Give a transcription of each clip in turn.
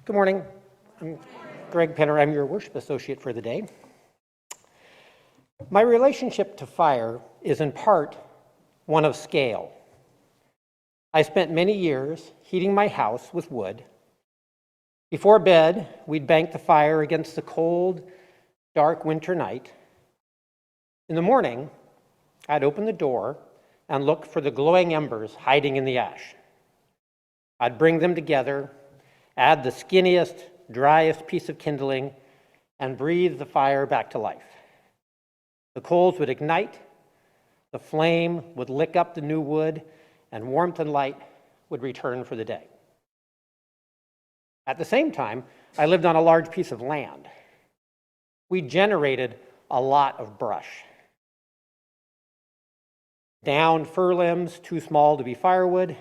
Good morning. I'm Greg Penner. I'm your worship associate for the day. My relationship to fire is in part one of scale. I spent many years heating my house with wood. Before bed, we'd bank the fire against the cold, dark winter night. In the morning, I'd open the door and look for the glowing embers hiding in the ash. I'd bring them together, add the skinniest, driest piece of kindling, and breathe the fire back to life. The coals would ignite, the flame would lick up the new wood, and warmth and light would return for the day. At the same time, I lived on a large piece of land. We generated a lot of brush. Downed fir limbs too small to be firewood,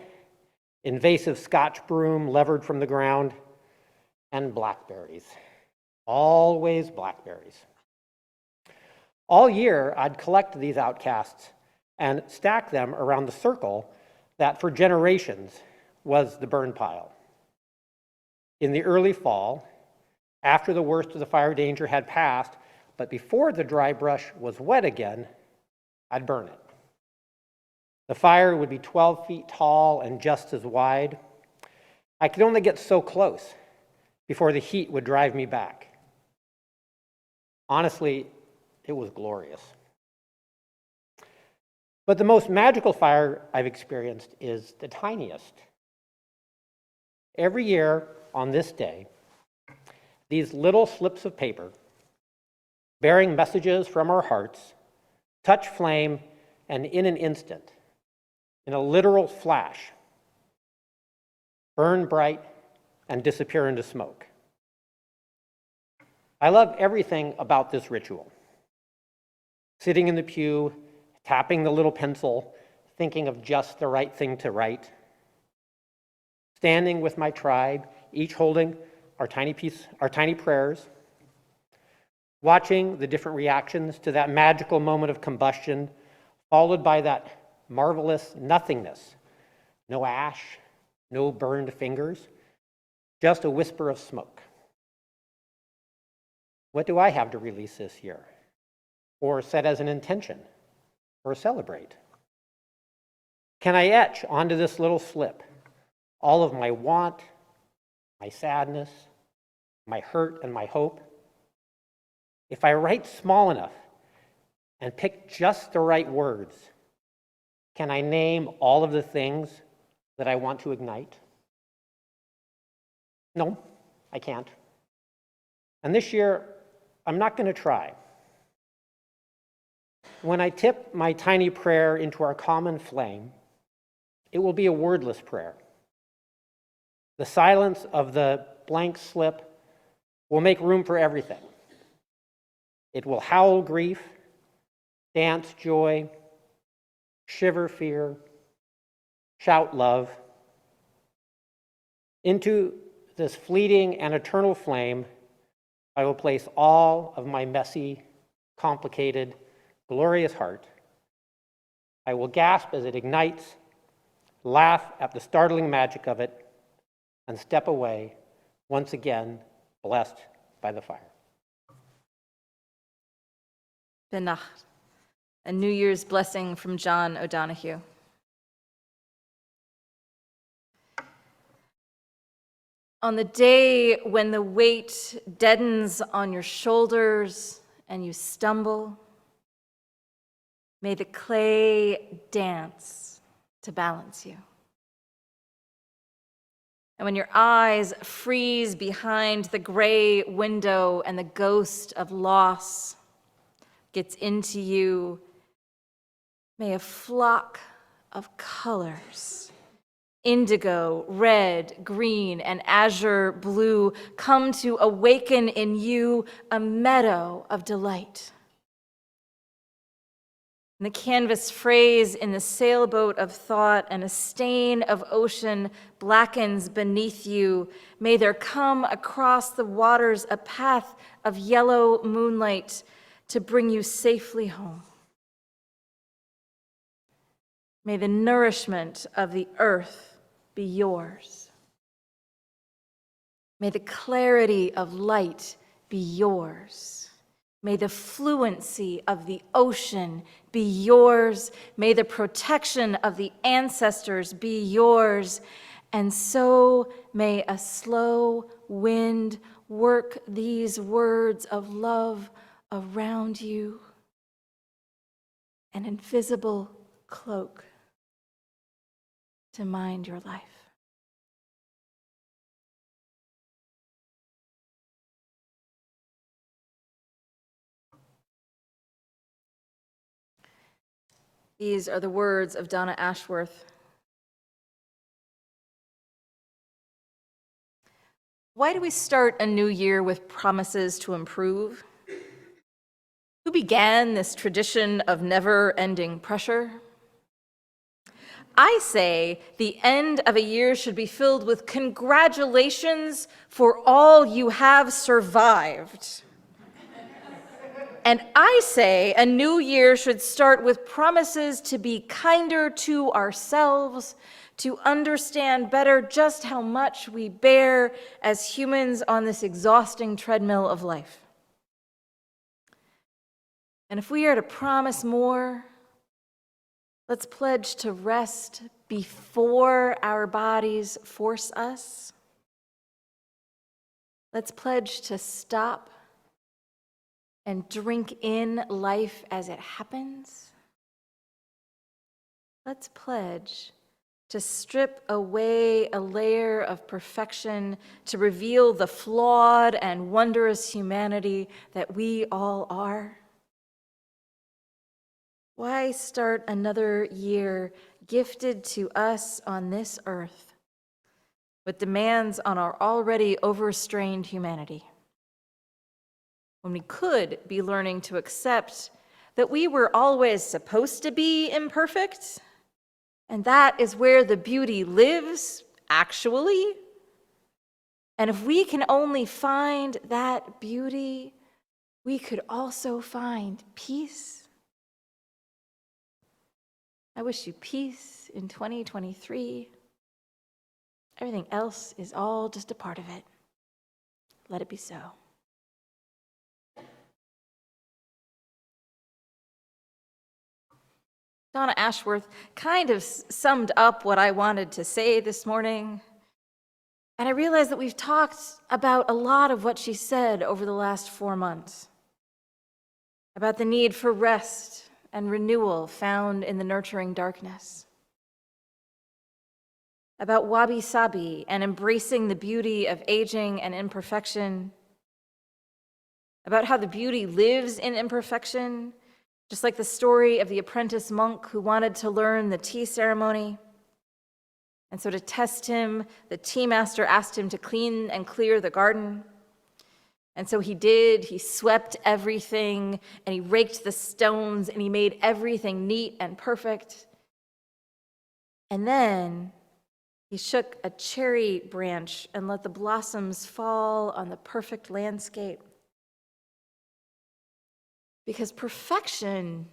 invasive Scotch broom levered from the ground, and blackberries. Always blackberries. All year, I'd collect these outcasts and stack them around the circle that for generations was the burn pile. In the early fall, after the worst of the fire danger had passed, but before the dry brush was wet again, I'd burn it. The fire would be 12 feet tall and just as wide. I could only get so close before the heat would drive me back. Honestly, it was glorious. But the most magical fire I've experienced is the tiniest. Every year on this day, these little slips of paper bearing messages from our hearts touch flame, and in an instant, in a literal flash, burn bright and disappear into smoke. I love everything about this ritual. Sitting in the pew, tapping the little pencil, thinking of just the right thing to write. Standing with my tribe, each holding our tiny prayers. Watching the different reactions to that magical moment of combustion, followed by that marvelous nothingness. No ash, no burned fingers, just a whisper of smoke. What do I have to release this year? Or set as an intention? Or celebrate? Can I etch onto this little slip all of my want, my sadness, my hurt, and my hope? If I write small enough and pick just the right words, can I name all of the things that I want to ignite? No, I can't. And this year, I'm not going to try. When I tip my tiny prayer into our common flame, it will be a wordless prayer. The silence of the blank slip will make room for everything. It will howl grief, dance joy, shiver fear, shout love. Into this fleeting and eternal flame, I will place all of my messy, complicated, glorious heart. I will gasp as it ignites, laugh at the startling magic of it, and step away, once again, blessed by the fire. Benacht, a New Year's blessing from John O'Donohue. On the day when the weight deadens on your shoulders and you stumble, may the clay dance to balance you. And when your eyes freeze behind the gray window and the ghost of loss gets into you, may a flock of colors, indigo, red, green, and azure blue, come to awaken in you a meadow of delight. And the canvas phrase in the sailboat of thought and a stain of ocean blackens beneath you. May there come across the waters a path of yellow moonlight to bring you safely home. May the nourishment of the earth be yours. May the clarity of light be yours. May the fluency of the ocean be yours. May the protection of the ancestors be yours. And so may a slow wind work these words of love around you, an invisible cloak to mind your life. These are the words of Donna Ashworth. Why do we start a new year with promises to improve? Who began this tradition of never-ending pressure? I say the end of a year should be filled with congratulations for all you have survived. And I say a new year should start with promises to be kinder to ourselves, to understand better just how much we bear as humans on this exhausting treadmill of life. And if we are to promise more, let's pledge to rest before our bodies force us. Let's pledge to stop and drink in life as it happens. Let's pledge to strip away a layer of perfection to reveal the flawed and wondrous humanity that we all are. Why start another year gifted to us on this earth with demands on our already overstrained humanity, when we could be learning to accept that we were always supposed to be imperfect, and that is where the beauty lives, actually? And if we can only find that beauty, we could also find peace. I wish you peace in 2023. Everything else is all just a part of it. Let it be so. Donna Ashworth kind of summed up what I wanted to say this morning. And I realized that we've talked about a lot of what she said over the last 4 months. About the need for rest and renewal found in the nurturing darkness. About wabi-sabi and embracing the beauty of aging and imperfection. About how the beauty lives in imperfection, just like the story of the apprentice monk who wanted to learn the tea ceremony. And so to test him, the tea master asked him to clean and clear the garden. And so he did. He swept everything, and he raked the stones, and he made everything neat and perfect. And then he shook a cherry branch and let the blossoms fall on the perfect landscape. Because perfection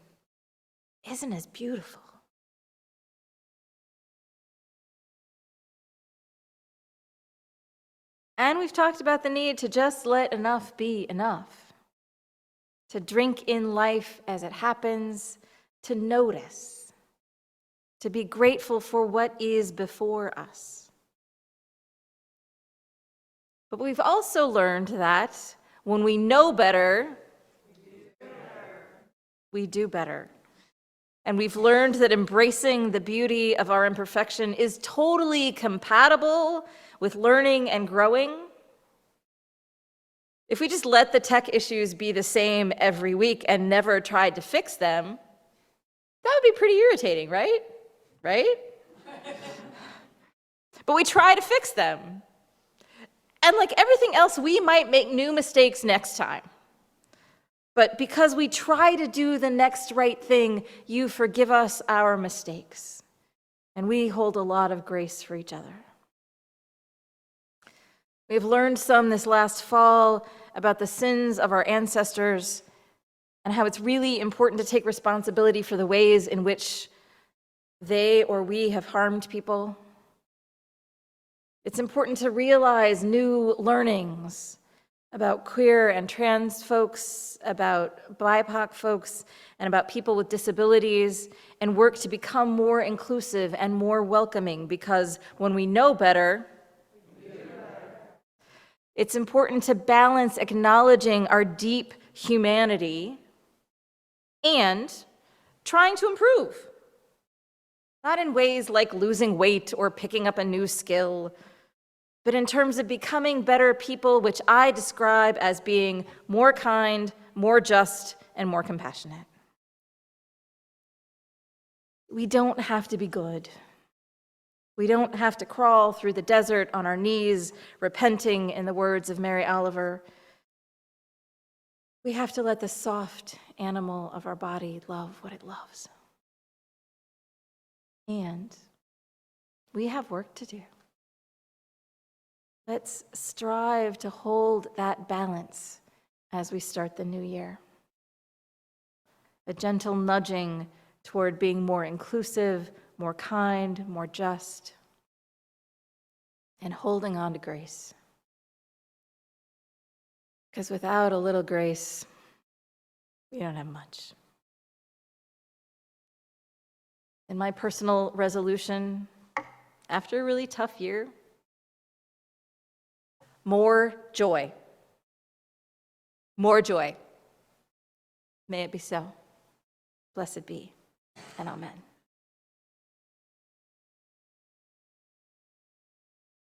isn't as beautiful. And we've talked about the need to just let enough be enough. To drink in life as it happens, to notice, to be grateful for what is before us. But we've also learned that when we know better, we do better. And we've learned that embracing the beauty of our imperfection is totally compatible with learning and growing. If we just let the tech issues be the same every week and never tried to fix them, that would be pretty irritating, right? Right? But we try to fix them. And like everything else, we might make new mistakes next time. But because we try to do the next right thing, you forgive us our mistakes. And we hold a lot of grace for each other. We've learned some this last fall about the sins of our ancestors and how it's really important to take responsibility for the ways in which they or we have harmed people. It's important to realize new learnings about queer and trans folks, about BIPOC folks, and about people with disabilities, and work to become more inclusive and more welcoming, because when we know better, it's important to balance acknowledging our deep humanity and trying to improve. Not in ways like losing weight or picking up a new skill, but in terms of becoming better people, which I describe as being more kind, more just, and more compassionate. We don't have to be good. We don't have to crawl through the desert on our knees, repenting, in the words of Mary Oliver. We have to let the soft animal of our body love what it loves. And we have work to do. Let's strive to hold that balance as we start the new year. A gentle nudging toward being more inclusive, more kind, more just, and holding on to grace. Because without a little grace, we don't have much. In my personal resolution, after a really tough year, more joy. More joy. May it be so. Blessed be, and amen.